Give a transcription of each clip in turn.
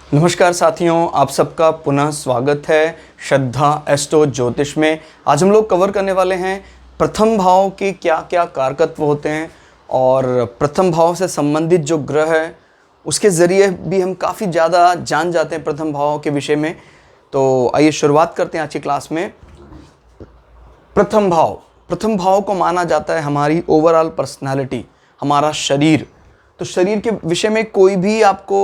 नमस्कार साथियों, आप सबका पुनः स्वागत है श्रद्धा एस्ट्रो ज्योतिष में। आज हम लोग कवर करने वाले हैं प्रथम भाव के क्या क्या कारकत्व होते हैं और प्रथम भाव से संबंधित जो ग्रह है उसके ज़रिए भी हम काफ़ी ज़्यादा जान जाते हैं प्रथम भाव के विषय में। तो आइए शुरुआत करते हैं आज की क्लास में। प्रथम भाव को माना जाता है हमारी ओवरऑल पर्सनालिटी, हमारा शरीर। तो शरीर के विषय में कोई भी आपको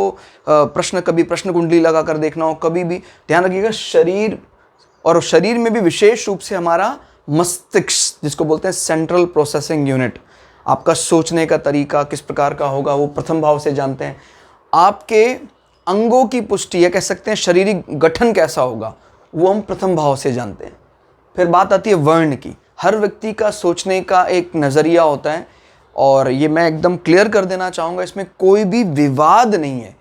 कभी प्रश्न कुंडली लगा कर देखना हो, कभी भी ध्यान रखिएगा शरीर में भी विशेष रूप से हमारा मस्तिष्क, जिसको बोलते हैं सेंट्रल प्रोसेसिंग यूनिट, आपका सोचने का तरीका किस प्रकार का होगा वो प्रथम भाव से जानते हैं। आपके अंगों की पुष्टि या कह सकते हैं शारीरिक गठन कैसा होगा वो हम प्रथम भाव से जानते हैं। फिर बात आती है वर्ण की। हर व्यक्ति का सोचने का एक नज़रिया होता है और ये मैं एकदम क्लियर कर देना चाहूँगा, इसमें कोई भी विवाद नहीं है।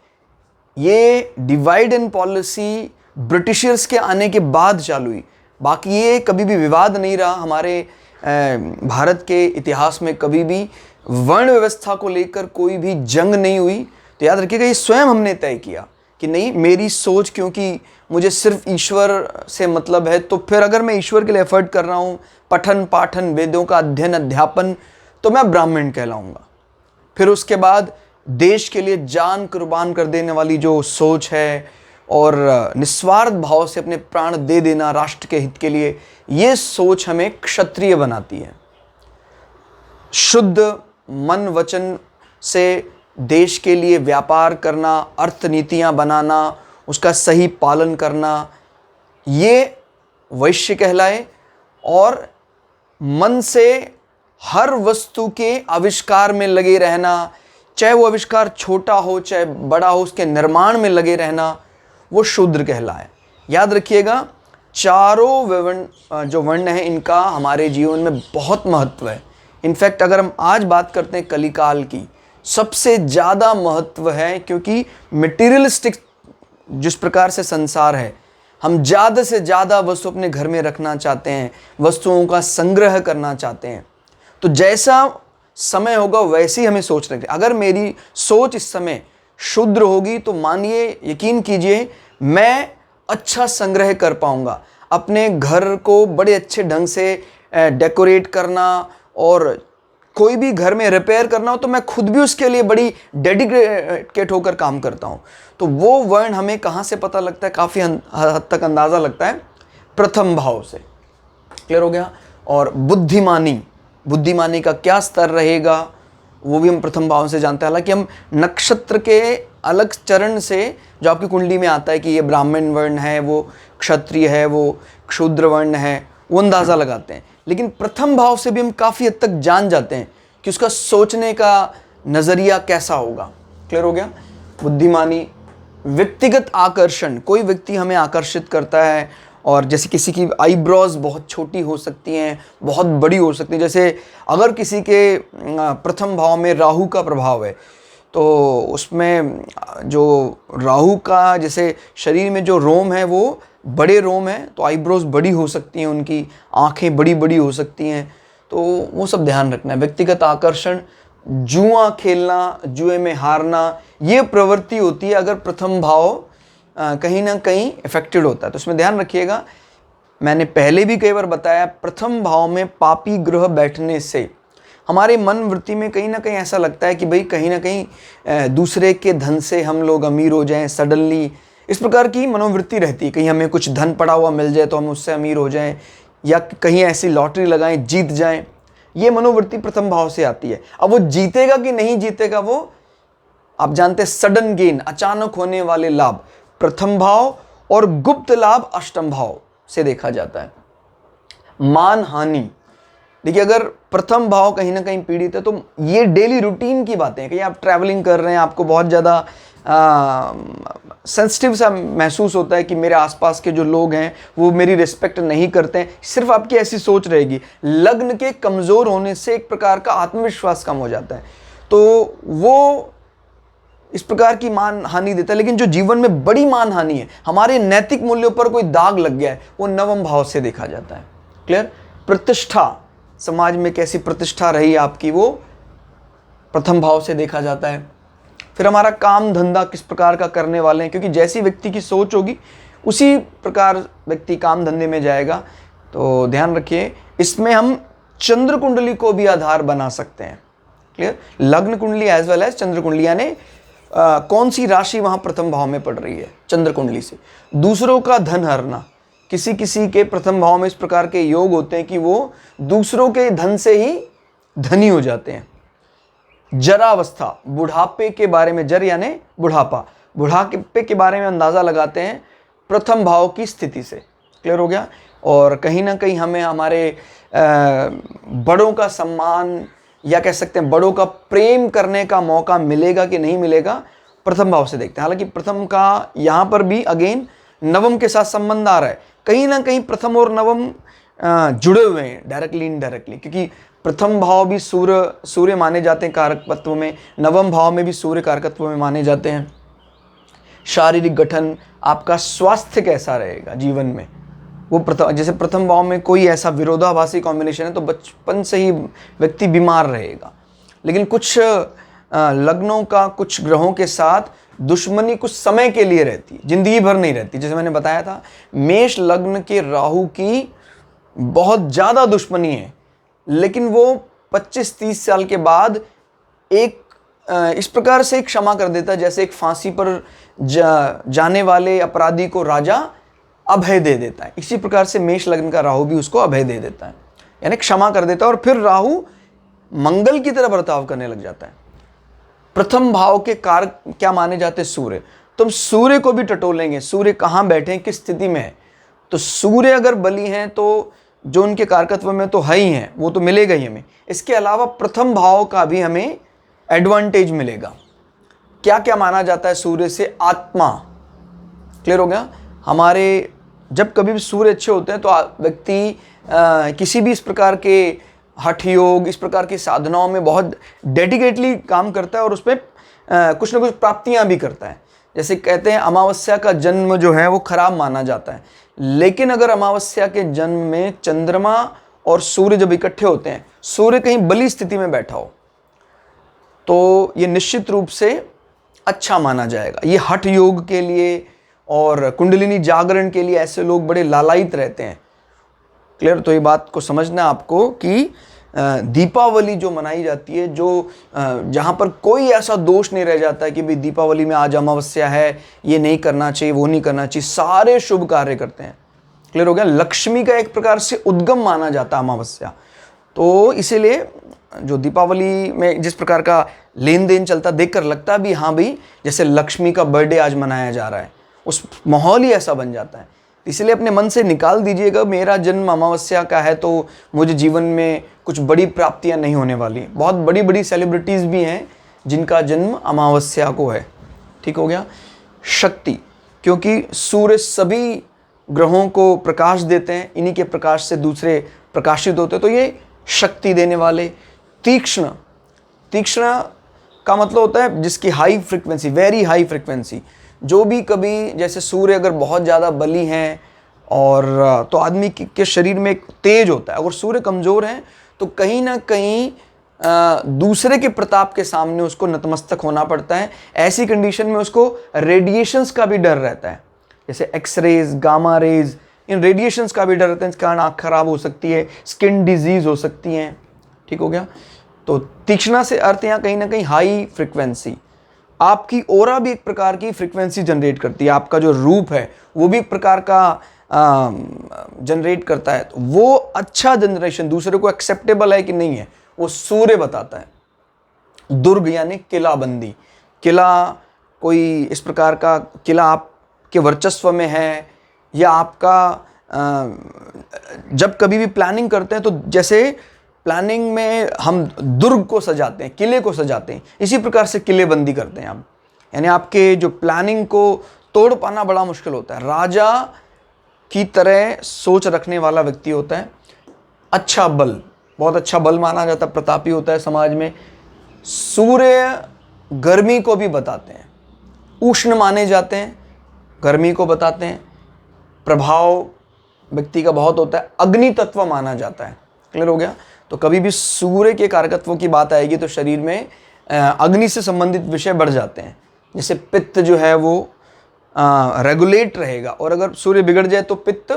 ये डिवाइड एंड पॉलिसी ब्रिटिशर्स के आने के बाद चालू हुई, बाकी ये कभी भी विवाद नहीं रहा। हमारे भारत के इतिहास में कभी भी वर्ण व्यवस्था को लेकर कोई भी जंग नहीं हुई। तो याद रखिएगा, ये स्वयं हमने तय किया कि नहीं, मेरी सोच, क्योंकि मुझे सिर्फ ईश्वर से मतलब है, तो फिर अगर मैं ईश्वर के लिए एफर्ट कर रहा हूँ, पठन पाठन वेदों का अध्ययन अध्यापन, तो मैं ब्राह्मण कहलाऊंगा। फिर उसके बाद देश के लिए जान कुर्बान कर देने वाली जो सोच है और निस्वार्थ भाव से अपने प्राण दे देना राष्ट्र के हित के लिए, ये सोच हमें क्षत्रिय बनाती है। शुद्ध मन वचन से देश के लिए व्यापार करना, अर्थ नीतियाँ बनाना, उसका सही पालन करना, ये वैश्य कहलाए। और मन से हर वस्तु के आविष्कार में लगे रहना, चाहे वो आविष्कार छोटा हो चाहे बड़ा हो, उसके निर्माण में लगे रहना, वो शूद्र कहलाए। याद रखिएगा, चारों जो वर्ण हैं इनका हमारे जीवन में बहुत महत्व है। इनफैक्ट अगर हम आज बात करते हैं कलिकाल की, सबसे ज़्यादा महत्व है, क्योंकि मटेरियलिस्टिक जिस प्रकार से संसार है, हम ज़्यादा से ज़्यादा वस्तु अपने घर में रखना चाहते हैं, वस्तुओं का संग्रह करना चाहते हैं। तो जैसा समय होगा वैसे ही हमें सोच रखनी। अगर मेरी सोच इस समय शुद्र होगी तो मानिए, यकीन कीजिए, मैं अच्छा संग्रह कर पाऊंगा। अपने घर को बड़े अच्छे ढंग से डेकोरेट करना और कोई भी घर में रिपेयर करना हो तो मैं खुद भी उसके लिए बड़ी डेडिकेट होकर काम करता हूँ। तो वो वर्ण हमें कहाँ से पता लगता है, काफ़ी हद तक अंदाज़ा लगता है प्रथम भाव से। क्लियर हो गया। और बुद्धिमानी का क्या स्तर रहेगा वो भी हम प्रथम भाव से जानते हैं। हालांकि हम नक्षत्र के अलग चरण से, जो आपकी कुंडली में आता है कि ये ब्राह्मण वर्ण है, वो क्षत्रिय है, वो क्षूद्र वर्ण है, वो अंदाज़ा लगाते हैं, लेकिन प्रथम भाव से भी हम काफ़ी हद तक जान जाते हैं कि उसका सोचने का नज़रिया कैसा होगा। क्लियर हो गया। बुद्धिमानी, व्यक्तिगत आकर्षण, कोई व्यक्ति हमें आकर्षित करता है, और जैसे किसी की आईब्रोज बहुत छोटी हो सकती हैं, बहुत बड़ी हो सकती हैं। जैसे अगर किसी के प्रथम भाव में राहु का प्रभाव है तो उसमें जो राहु का, जैसे शरीर में जो रोम है वो बड़े रोम है, तो आईब्रोज बड़ी हो सकती हैं, उनकी आंखें बड़ी बड़ी हो सकती हैं। तो वो सब ध्यान रखना है। व्यक्तिगत आकर्षण, जुआ खेलना, जुए में हारना, ये प्रवृत्ति होती है अगर प्रथम भाव कहीं ना कहीं इफेक्टेड होता है। तो इसमें ध्यान रखिएगा, मैंने पहले भी कई बार बताया, प्रथम भाव में पापी ग्रह बैठने से हमारे मन वृत्ति में कहीं ना कहीं ऐसा लगता है कि भाई कहीं ना कहीं दूसरे के धन से हम लोग अमीर हो जाएं सडनली, इस प्रकार की मनोवृत्ति रहती है। कहीं हमें कुछ धन पड़ा हुआ मिल जाए तो हम उससे अमीर हो जाएं, या कहीं ऐसी लॉटरी लगाएं जीत जाएं, ये मनोवृत्ति प्रथम भाव से आती है। अब वो जीतेगा कि नहीं जीतेगा वो आप जानते हैं, सडन गेन, अचानक होने वाले लाभ प्रथम भाव, और गुप्त लाभ अष्टम भाव से देखा जाता है। मान हानि, देखिए अगर प्रथम भाव कहीं ना कहीं पीड़ित है तो ये डेली रूटीन की बातें हैं। कहीं आप ट्रैवलिंग कर रहे हैं, आपको बहुत ज़्यादा सेंसिटिव सा महसूस होता है कि मेरे आसपास के जो लोग हैं वो मेरी रिस्पेक्ट नहीं करते हैं, सिर्फ आपकी ऐसी सोच रहेगी। लग्न के कमज़ोर होने से एक प्रकार का आत्मविश्वास कम हो जाता है, तो वो इस प्रकार की मान हानि देता है। लेकिन जो जीवन में बड़ी मान हानि है, हमारे नैतिक मूल्यों पर कोई दाग लग गया है, वो नवम भाव से देखा जाता है। क्लियर। प्रतिष्ठा, समाज में कैसी प्रतिष्ठा रही आपकी, वो प्रथम भाव से देखा जाता है। फिर हमारा काम धंधा किस प्रकार का करने वाले हैं, क्योंकि जैसी व्यक्ति की सोच होगी उसी प्रकार व्यक्ति काम धंधे में जाएगा। तो ध्यान रखिए, इसमें हम चंद्र कुंडली को भी आधार बना सकते हैं। क्लियर? लग्न कुंडली एज वेल एज चंद्र कुंडली, यानी कौन सी राशि वहां प्रथम भाव में पड़ रही है चंद्र कुंडली से। दूसरों का धन हरना, किसी किसी के प्रथम भाव में इस प्रकार के योग होते हैं कि वो दूसरों के धन से ही धनी हो जाते हैं। जरावस्था, बुढ़ापे के बारे में, जर यानी बुढ़ापा, बुढ़ापे के बारे में अंदाजा लगाते हैं प्रथम भाव की स्थिति से। क्लियर हो गया? और कहीं ना कहीं हमें हमारे बड़ों का सम्मान या कह सकते हैं बड़ों का प्रेम करने का मौका मिलेगा कि नहीं मिलेगा, प्रथम भाव से देखते हैं। हालांकि प्रथम का यहाँ पर भी अगेन नवम के साथ संबंध आ रहा है, कहीं ना कहीं प्रथम और नवम जुड़े हुए हैं डायरेक्टली इनडायरेक्टली, क्योंकि प्रथम भाव भी सूर्य माने जाते हैं कारकत्व में, नवम भाव में भी सूर्य कारकत्व में माने जाते हैं। शारीरिक गठन, आपका स्वास्थ्य कैसा रहेगा जीवन में, वो प्रथम, जैसे प्रथम भाव में कोई ऐसा विरोधाभासी कॉम्बिनेशन है तो बचपन से ही व्यक्ति बीमार रहेगा। लेकिन कुछ लग्नों का कुछ ग्रहों के साथ दुश्मनी कुछ समय के लिए रहती है, जिंदगी भर नहीं रहती। जैसे मैंने बताया था, मेष लग्न के राहु की बहुत ज़्यादा दुश्मनी है, लेकिन वो 25-30 साल के बाद एक इस प्रकार से क्षमा कर देता है, जैसे एक फांसी पर जाने वाले अपराधी को राजा अभय दे देता है। इसी प्रकार से मेष लग्न का राहु भी उसको अभय दे देता है, यानी क्षमा कर देता है, और फिर राहु मंगल की तरह बर्ताव करने लग जाता है। प्रथम भाव के कारक क्या माने जाते हैं? सूर्य। तो हम सूर्य को भी टटोलेंगे, सूर्य कहाँ बैठे हैं, किस स्थिति में है। तो सूर्य अगर बली हैं तो जो उनके कारकत्व में तो है ही हैं, वो तो मिलेगा ही हमें। इसके अलावा प्रथम भाव का भी हमें एडवांटेज मिलेगा। क्या क्या माना जाता है सूर्य से? आत्मा। क्लियर हो गया? हमारे जब कभी भी सूर्य अच्छे होते हैं तो व्यक्ति किसी भी इस प्रकार के हठ योग, इस प्रकार की साधनाओं में बहुत डेडिकेटली काम करता है और उसमें कुछ ना कुछ प्राप्तियां भी करता है। जैसे कहते हैं अमावस्या का जन्म जो है वो खराब माना जाता है, लेकिन अगर अमावस्या के जन्म में चंद्रमा और सूर्य जब इकट्ठे होते हैं, सूर्य कहीं बली स्थिति में बैठा हो, तो ये निश्चित रूप से अच्छा माना जाएगा। ये हठ योग के लिए और कुंडलिनी जागरण के लिए ऐसे लोग बड़े लालायित रहते हैं। क्लियर? तो ये बात को समझना आपको कि दीपावली जो मनाई जाती है, जो जहाँ पर कोई ऐसा दोष नहीं रह जाता है कि भाई दीपावली में आज अमावस्या है, ये नहीं करना चाहिए, वो नहीं करना चाहिए, सारे शुभ कार्य करते हैं। क्लियर हो गया? लक्ष्मी का एक प्रकार से उद्गम माना जाता है अमावस्या। तो इसीलिए जो दीपावली में जिस प्रकार का लेन देन चलता देखकर लगता भी हाँ भाई जैसे लक्ष्मी का बर्थडे आज मनाया जा रहा है, उस माहौल ही ऐसा बन जाता है। इसलिए अपने मन से निकाल दीजिएगा मेरा जन्म अमावस्या का है तो मुझे जीवन में कुछ बड़ी प्राप्तियां नहीं होने वाली। बहुत बड़ी बड़ी सेलिब्रिटीज़ भी हैं जिनका जन्म अमावस्या को है। ठीक हो गया? शक्ति, क्योंकि सूर्य सभी ग्रहों को प्रकाश देते हैं, इन्हीं के प्रकाश से दूसरे प्रकाशित होते हैं, तो ये शक्ति देने वाले। तीक्ष्ण, तीक्ष्ण का मतलब होता है जिसकी high frequency, very high frequency. जो भी कभी जैसे सूर्य अगर बहुत ज़्यादा बली हैं और तो आदमी के शरीर में एक तेज होता है, अगर सूर्य कमज़ोर है तो कहीं ना कहीं दूसरे के प्रताप के सामने उसको नतमस्तक होना पड़ता है। ऐसी कंडीशन में उसको रेडिएशंस का भी डर रहता है, जैसे एक्सरेज, गामा रेज, इन रेडिएशंस का भी डर रहता है। इस कारण आँख खराब हो सकती है, स्किन डिजीज़ हो सकती हैं। ठीक हो गया? तो तीक्ष्णा से अर्थ यहाँ कहीं ना कहीं हाई फ्रिक्वेंसी। आपकी ओरा भी एक प्रकार की फ्रिक्वेंसी जनरेट करती है, आपका जो रूप है वो भी एक प्रकार का जनरेट करता है। तो वो अच्छा जनरेशन दूसरे को एक्सेप्टेबल है कि नहीं है वो सूर्य बताता है। दुर्ग यानी किलाबंदी, किला कोई इस प्रकार का किला आपके वर्चस्व में है, या आपका जब कभी भी प्लानिंग करते हैं तो जैसे प्लानिंग में हम दुर्ग को सजाते हैं, किले को सजाते हैं, इसी प्रकार से किलेबंदी करते हैं आप। यानी आपके जो प्लानिंग को तोड़ पाना बड़ा मुश्किल होता है। राजा की तरह सोच रखने वाला व्यक्ति होता है। अच्छा बल, बहुत अच्छा बल माना जाता है, प्रतापी होता है समाज में। सूर्य गर्मी को भी बताते हैं, उष्ण माने जाते हैं, गर्मी को बताते हैं। प्रभाव व्यक्ति का बहुत होता है, अग्नि तत्व माना जाता है। क्लियर हो गया? तो कभी भी सूर्य के कारकत्वों की बात आएगी तो शरीर में अग्नि से संबंधित विषय बढ़ जाते हैं। जैसे पित्त जो है वो रेगुलेट रहेगा, और अगर सूर्य बिगड़ जाए तो पित्त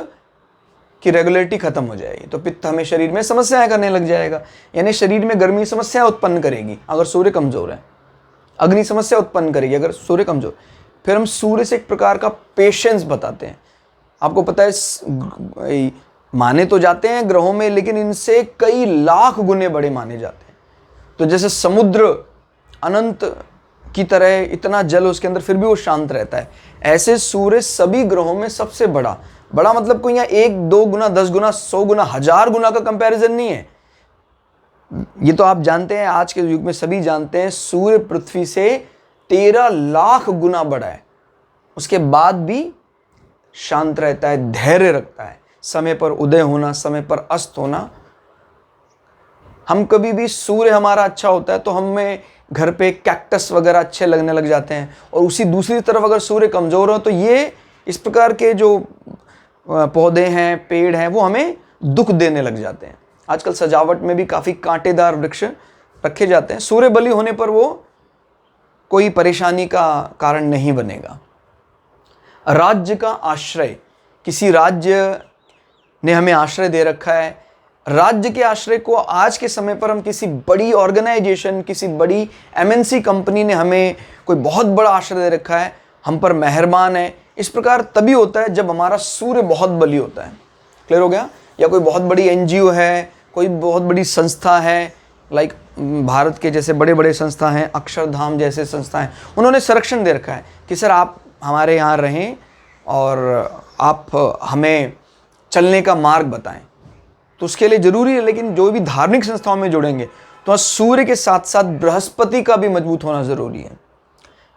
की रेगुलेटिविटी खत्म हो जाएगी, तो पित्त हमें शरीर में समस्याएं करने लग जाएगा, यानी शरीर में गर्मी समस्याएं उत्पन्न करेगी अगर सूर्य कमजोर है। अग्नि समस्या उत्पन्न करेगी अगर सूर्य कमजोर। फिर हम सूर्य से एक प्रकार का पेशेंस बताते हैं। आपको पता है माने तो जाते हैं ग्रहों में, लेकिन इनसे कई लाख गुने बड़े माने जाते हैं। तो जैसे समुद्र अनंत की तरह इतना जल उसके अंदर, फिर भी वो शांत रहता है, ऐसे सूर्य सभी ग्रहों में सबसे बड़ा मतलब कोई यहाँ 1 2 गुना 10 गुना 100 गुना 1000 गुना का कंपैरिजन नहीं है। ये तो आप जानते हैं, आज के युग में सभी जानते हैं, सूर्य पृथ्वी से 13 लाख गुना बड़ा है, उसके बाद भी शांत रहता है, धैर्य रखता है, समय पर उदय होना, समय पर अस्त होना। हम कभी भी सूर्य हमारा अच्छा होता है तो हमें घर पे कैक्टस वगैरह अच्छे लगने लग जाते हैं, और उसी दूसरी तरफ अगर सूर्य कमजोर हो तो ये इस प्रकार के जो पौधे हैं, पेड़ हैं, वो हमें दुख देने लग जाते हैं। आजकल सजावट में भी काफ़ी कांटेदार वृक्ष रखे जाते हैं, सूर्य बलि होने पर वो कोई परेशानी का कारण नहीं बनेगा। राज्य का आश्रय, किसी राज्य ने हमें आश्रय दे रखा है, राज्य के आश्रय को आज के समय पर हम किसी बड़ी ऑर्गेनाइजेशन, किसी बड़ी MNC कंपनी ने हमें कोई बहुत बड़ा आश्रय दे रखा है, हम पर मेहरबान है, इस प्रकार तभी होता है जब हमारा सूर्य बहुत बली होता है। क्लियर हो गया? या कोई बहुत बड़ी NGO है, कोई बहुत बड़ी संस्था है, लाइक भारत के जैसे बड़े बड़े संस्था हैं, अक्षरधाम जैसे संस्था हैं, उन्होंने संरक्षण दे रखा है कि सर आप हमारे यहाँ रहें और आप हमें चलने का मार्ग बताएं। तो उसके लिए ज़रूरी है, लेकिन जो भी धार्मिक संस्थाओं में जुड़ेंगे तो सूर्य के साथ साथ बृहस्पति का भी मजबूत होना ज़रूरी है।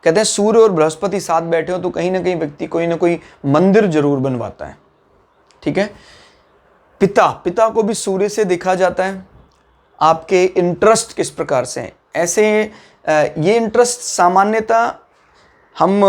कहते हैं सूर्य और बृहस्पति साथ बैठे हो तो कहीं ना कहीं व्यक्ति कोई ना कोई मंदिर जरूर बनवाता है। ठीक है। पिता को भी सूर्य से देखा जाता है। आपके इंटरेस्ट किस प्रकार से हैं, ऐसे ये इंटरेस्ट सामान्यतः हम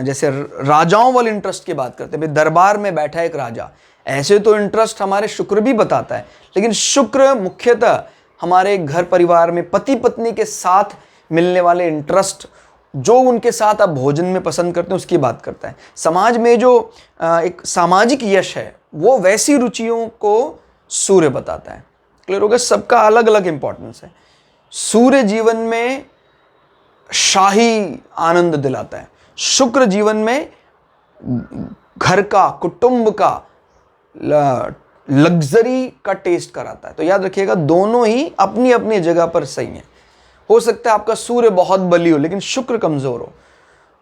जैसे राजाओं वाले इंटरेस्ट की बात करते हैं, दरबार में बैठा एक राजा, ऐसे तो इंटरेस्ट हमारे शुक्र भी बताता है, लेकिन शुक्र मुख्यतः हमारे घर परिवार में पति पत्नी के साथ मिलने वाले इंटरेस्ट, जो उनके साथ आप भोजन में पसंद करते हैं, उसकी बात करता है। समाज में जो एक सामाजिक यश है, वो वैसी रुचियों को सूर्य बताता है। क्लियर हो गया? सबका अलग अलग इंपॉर्टेंस है। सूर्य जीवन में शाही आनंद दिलाता है, शुक्र जीवन में घर का, कुटुंब का, लग्जरी का टेस्ट कराता है। तो याद रखिएगा, दोनों ही अपनी अपनी जगह पर सही हैं। हो सकता है आपका सूर्य बहुत बली हो लेकिन शुक्र कमजोर हो,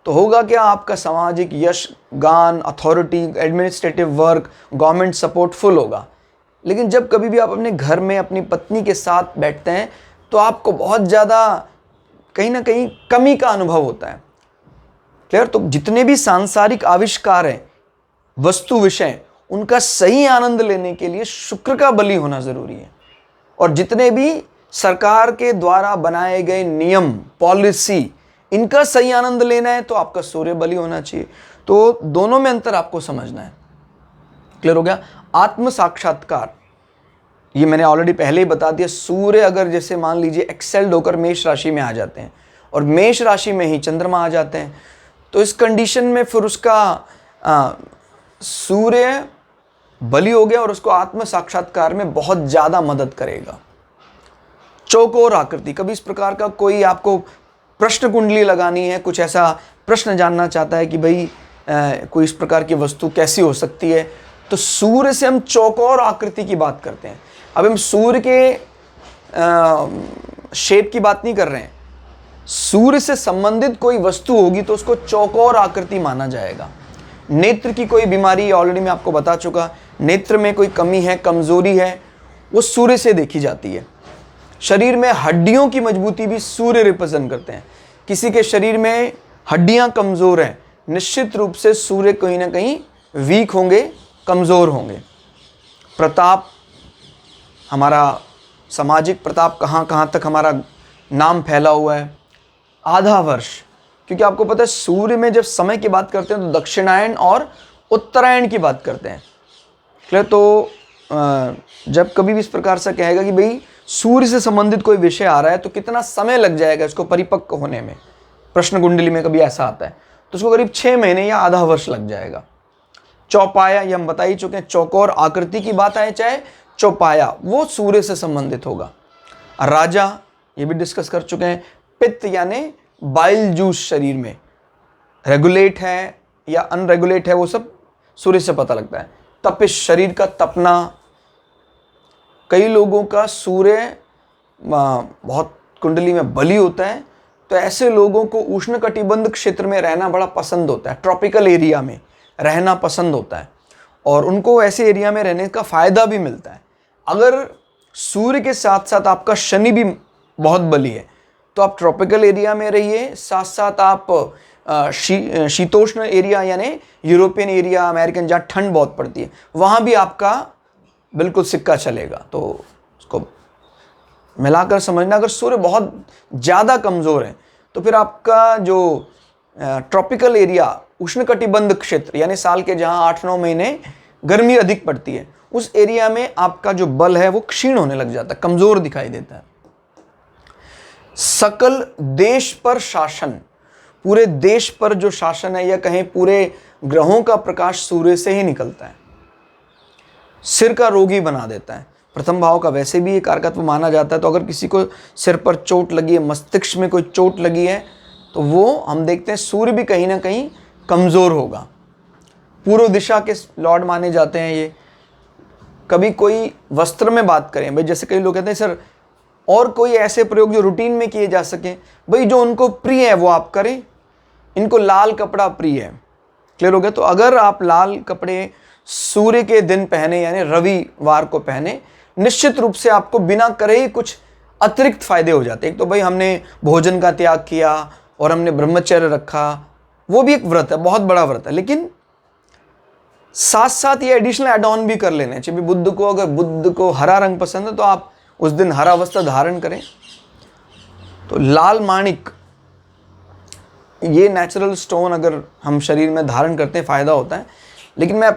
तो होगा क्या, आपका सामाजिक यश, गान, authority, administrative work, government support full होगा। लेकिन जब कभी भी आप अपने घर में अपनी पत्नी के साथ बैठते हैं तो आपको बहुत ज़्यादा कहीं ना कहीं कमी का अनुभव होता है। क्लियर? तो जितने भी सांसारिक आविष्कार हैं, वस्तु विषय, उनका सही आनंद लेने के लिए शुक्र का बली होना ज़रूरी है। और जितने भी सरकार के द्वारा बनाए गए नियम, पॉलिसी, इनका सही आनंद लेना है तो आपका सूर्य बली होना चाहिए। तो दोनों में अंतर आपको समझना है। क्लियर हो गया? आत्म साक्षात्कार, ये मैंने ऑलरेडी पहले ही बता दिया। सूर्य अगर जैसे मान लीजिए एक्सेल्ड होकर मेष राशि में आ जाते हैं और मेष राशि में ही चंद्रमा आ जाते हैं, तो इस कंडीशन में फिर उसका सूर्य बली हो गया और उसको आत्म साक्षात्कार में बहुत ज़्यादा मदद करेगा। चौकोर आकृति, कभी इस प्रकार का कोई आपको प्रश्न कुंडली लगानी है, कुछ ऐसा प्रश्न जानना चाहता है कि भाई कोई इस प्रकार की वस्तु कैसी हो सकती है, तो सूर्य से हम चौकोर आकृति की बात करते हैं। अब हम सूर्य के शेप की बात नहीं कर रहे हैं, सूर्य से संबंधित कोई वस्तु होगी तो उसको चौकोर आकृति माना जाएगा। नेत्र की कोई बीमारी, ऑलरेडी मैं आपको बता चुका, नेत्र में कोई कमी है, कमजोरी है, वो सूर्य से देखी जाती है। शरीर में हड्डियों की मजबूती भी सूर्य रिप्रेजेंट करते हैं। किसी के शरीर में हड्डियां कमजोर हैं, निश्चित रूप से सूर्य कहीं ना कहीं वीक होंगे, कमजोर होंगे। प्रताप, हमारा सामाजिक प्रताप, कहाँ कहाँ तक हमारा नाम फैला हुआ है। आधा वर्ष, क्योंकि आपको पता है सूर्य में जब समय की बात करते हैं तो दक्षिणायन और उत्तरायण की बात करते हैं। क्लियर? तो जब कभी भी इस प्रकार से कहेगा कि भाई सूर्य से संबंधित कोई विषय आ रहा है तो कितना समय लग जाएगा इसको परिपक्व होने में। प्रश्न कुंडली में कभी ऐसा आता है तो उसको करीब 6 महीने या आधा वर्ष लग जाएगा। चौपाया, ये हम बता ही चुके हैं, चौकोर आकृति की बात आए चाहे चौपाया, वो सूर्य से संबंधित होगा। राजा, ये भी डिस्कस कर चुके हैं। पित्त यानी बाइल जूस शरीर में रेगुलेट है या अनरेगुलेट है, वो सब सूर्य से पता लगता है। तपिश, शरीर का तपना, कई लोगों का सूर्य बहुत कुंडली में बली होता है तो ऐसे लोगों को उष्णकटिबंध क्षेत्र में रहना बड़ा पसंद होता है, ट्रॉपिकल एरिया में रहना पसंद होता है और उनको ऐसे एरिया में रहने का फ़ायदा भी मिलता है। अगर सूर्य के साथ साथ आपका शनि भी बहुत बली है तो आप ट्रॉपिकल एरिया में रहिए, साथ साथ आप शीतोष्ण एरिया यानी यूरोपियन एरिया, अमेरिकन, जहाँ ठंड बहुत पड़ती है, वहाँ भी आपका बिल्कुल सिक्का चलेगा। तो उसको मिलाकर समझना, अगर सूर्य बहुत ज़्यादा कमज़ोर है तो फिर आपका जो ट्रॉपिकल एरिया, उष्णकटिबंध क्षेत्र यानी साल के जहाँ 8-9 महीने गर्मी अधिक पड़ती है, उस एरिया में आपका जो बल है वो क्षीण होने लग जाता है, कमज़ोर दिखाई देता है। सकल देश पर शासन, पूरे देश पर जो शासन है या कहें पूरे ग्रहों का प्रकाश सूर्य से ही निकलता है। सिर का रोगी बना देता है, प्रथम भाव का वैसे भी एक कारकत्व माना जाता है। तो अगर किसी को सिर पर चोट लगी है, मस्तिष्क में कोई चोट लगी है, तो वो हम देखते हैं सूर्य भी कहीं ना कहीं कमज़ोर होगा। पूर्व दिशा के लॉर्ड माने जाते हैं ये। कभी कोई वस्त्र में बात करें भाई, जैसे कई लोग कहते हैं सर और कोई ऐसे प्रयोग जो रूटीन में किए जा सके, भाई जो उनको प्रिय है वो आप करें। इनको लाल कपड़ा प्रिय है, क्लियर हो गया। तो अगर आप लाल कपड़े सूर्य के दिन पहने यानी रविवार को पहने, निश्चित रूप से आपको बिना करे ही कुछ अतिरिक्त फायदे हो जाते हैं। एक तो भाई हमने भोजन का त्याग किया और हमने ब्रह्मचर्य रखा, वो भी एक व्रत है, बहुत बड़ा व्रत है, लेकिन साथ साथ ये एडिशनल एड ऑन भी कर लेने चाहिए। बुद्ध को, अगर बुद्ध को हरा रंग पसंद है तो आप उस दिन हरा वस्त्र धारण करें। तो लाल माणिक, ये नेचुरल स्टोन अगर हम शरीर में धारण करते हैं फ़ायदा होता है। लेकिन मैं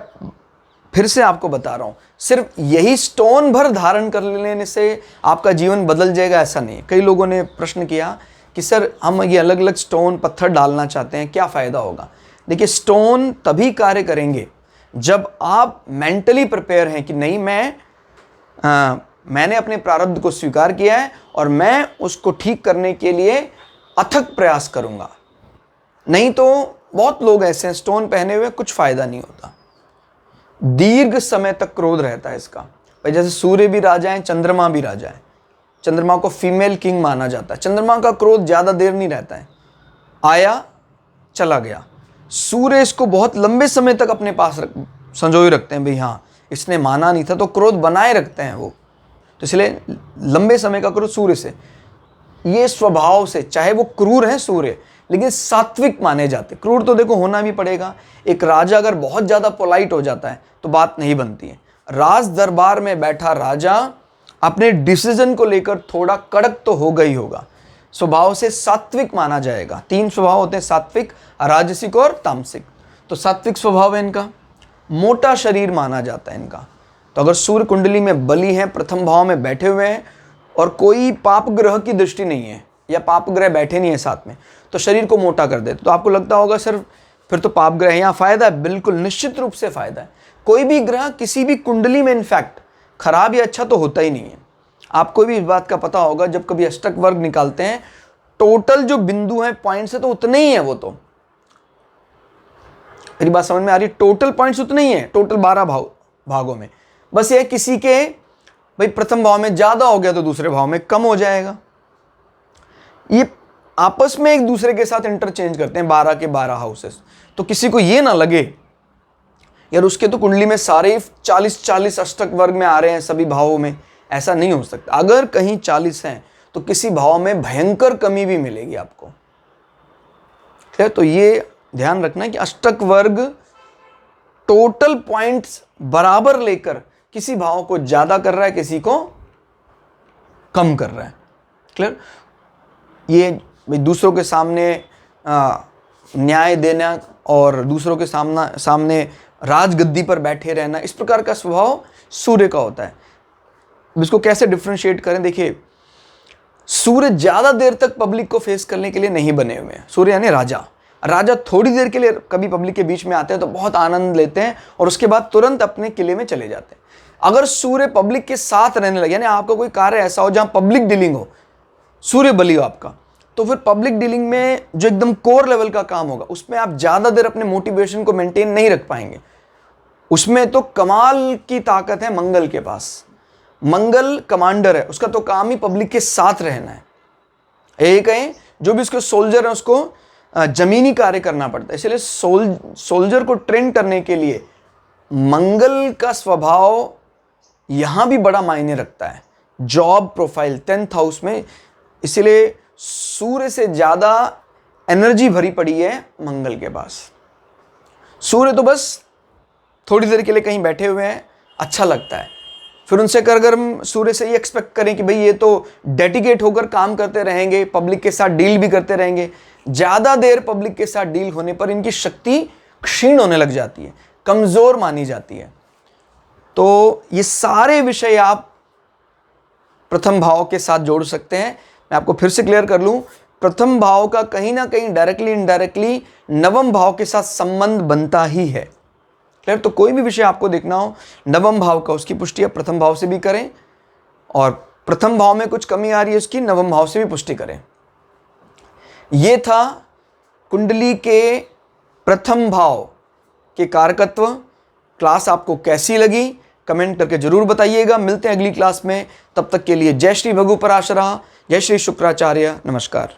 फिर से आपको बता रहा हूँ, सिर्फ यही स्टोन भर धारण कर लेने से आपका जीवन बदल जाएगा, ऐसा नहीं। कई लोगों ने प्रश्न किया कि सर हम ये अलग अलग स्टोन पत्थर डालना चाहते हैं, क्या फ़ायदा होगा। देखिए, स्टोन तभी कार्य करेंगे जब आप मेंटली प्रिपेयर हैं कि नहीं, मैंने अपने प्रारब्ध को स्वीकार किया है और मैं उसको ठीक करने के लिए अथक प्रयास करूंगा। नहीं तो बहुत लोग ऐसे हैं स्टोन पहने हुए कुछ फायदा नहीं होता, दीर्घ समय तक क्रोध रहता है इसका। भाई जैसे सूर्य भी राजा है, चंद्रमा भी राजा है, चंद्रमा को फीमेल किंग माना जाता है। चंद्रमा का क्रोध ज़्यादा देर नहीं रहता है, आया चला गया। सूर्य इसको बहुत लंबे समय तक अपने पास संजोए रखते हैं। भाई हाँ, इसने माना नहीं था तो क्रोध बनाए रखते हैं वो, तो इसलिए लंबे समय का क्रोध सूर्य से। ये स्वभाव से, चाहे वो क्रूर है सूर्य, लेकिन सात्विक माने जाते। क्रूर तो देखो होना भी पड़ेगा। एक राजा अगर बहुत ज़्यादा पोलाइट हो जाता है तो बात नहीं बनती है। राज दरबार में बैठा राजा अपने डिसीजन को लेकर थोड़ा कड़क तो होगा ही होगा, स्वभाव से सात्विक माना जाएगा। 3 स्वभाव होते हैं, सात्विक, राजसिक और तामसिक। तो सात्विक स्वभाव है इनका, मोटा शरीर माना जाता है इनका। तो अगर सूर्य कुंडली में बली है, प्रथम भाव में बैठे हुए हैं और कोई पाप ग्रह की दृष्टि नहीं है या पाप ग्रह बैठे नहीं है साथ में, तो शरीर को मोटा कर देते। तो आपको लगता होगा सर फिर तो पाप ग्रह है, यहाँ फायदा है। बिल्कुल निश्चित रूप से फायदा है। कोई भी ग्रह किसी भी कुंडली में इनफैक्ट खराब या अच्छा तो होता ही नहीं है। आपको भी इस बात का पता होगा, जब कभी अष्टक वर्ग निकालते हैं, टोटल जो बिंदु हैं पॉइंट्स है तो उतने ही है। वो तो मेरी बात समझ में आ रही, टोटल पॉइंट्स उतने ही है, टोटल 12 भागों में। बस ये किसी के भाई प्रथम भाव में ज़्यादा हो गया तो दूसरे भाव में कम हो जाएगा। ये आपस में एक दूसरे के साथ इंटरचेंज करते हैं 12 के 12 हाउसेस। तो किसी को ये ना लगे यार उसके तो कुंडली में सारे 40-40 अष्टक वर्ग में आ रहे हैं सभी भावों में, ऐसा नहीं हो सकता। अगर कहीं 40 हैं तो किसी भाव में भयंकर कमी भी मिलेगी आपको। ठीक, तो ये ध्यान रखना है कि अष्टक वर्ग टोटल पॉइंट्स बराबर लेकर किसी भाव को ज्यादा कर रहा है, किसी को कम कर रहा है। क्लियर। ये दूसरों के सामने न्याय देना और दूसरों के सामने राजगद्दी पर बैठे रहना, इस प्रकार का स्वभाव सूर्य का होता है। अब इसको कैसे डिफ्रेंशिएट करें? देखिए, सूर्य ज़्यादा देर तक पब्लिक को फेस करने के लिए नहीं बने हुए हैं। सूर्य यानी राजा। राजा थोड़ी देर के लिए कभी पब्लिक के बीच में आते हैं तो बहुत आनंद लेते हैं और उसके बाद तुरंत अपने किले में चले जाते हैं। अगर सूर्य पब्लिक के साथ रहने लगे, यानी आपका कोई कार्य ऐसा हो जहां पब्लिक डीलिंग हो, सूर्य बली हो आपका, तो फिर पब्लिक डीलिंग में जो एकदम कोर लेवल का काम होगा उसमें आप ज़्यादा देर अपने मोटिवेशन को मेंटेन नहीं रख पाएंगे। उसमें तो कमाल की ताकत है मंगल के पास। मंगल कमांडर है, उसका तो काम ही पब्लिक के साथ रहना है। यही कहें, जो भी उसके सोल्जर है उसको जमीनी कार्य करना पड़ता है। इसलिए सोल्जर को ट्रेन करने के लिए मंगल का स्वभाव यहां भी बड़ा मायने रखता है। जॉब प्रोफाइल 10th हाउस में, इसलिए सूर्य से ज्यादा एनर्जी भरी पड़ी है मंगल के पास। सूर्य तो बस थोड़ी देर के लिए कहीं बैठे हुए हैं, अच्छा लगता है। फिर उनसे अगर हम सूर्य से ये एक्सपेक्ट करें कि भाई ये तो डेडिकेट होकर काम करते रहेंगे, पब्लिक के साथ डील भी करते रहेंगे, ज़्यादा देर पब्लिक के साथ डील होने पर इनकी शक्ति क्षीण होने लग जाती है, कमज़ोर मानी जाती है। तो ये सारे विषय आप प्रथम भाव के साथ जोड़ सकते हैं। मैं आपको फिर से क्लियर कर लूँ, प्रथम भाव का कहीं ना कहीं डायरेक्टली इनडायरेक्टली नवम भाव के साथ संबंध बनता ही है। क्लियर? तो कोई भी विषय आपको देखना हो नवम भाव का, उसकी पुष्टि आप प्रथम भाव से भी करें, और प्रथम भाव में कुछ कमी आ रही है उसकी नवम भाव से भी पुष्टि करें। ये था कुंडली के प्रथम भाव के कारकत्व। क्लास आपको कैसी लगी कमेंट करके जरूर बताइएगा। मिलते हैं अगली क्लास में, तब तक के लिए जय श्री भगु पराशरा, जय श्री शुक्राचार्य, नमस्कार।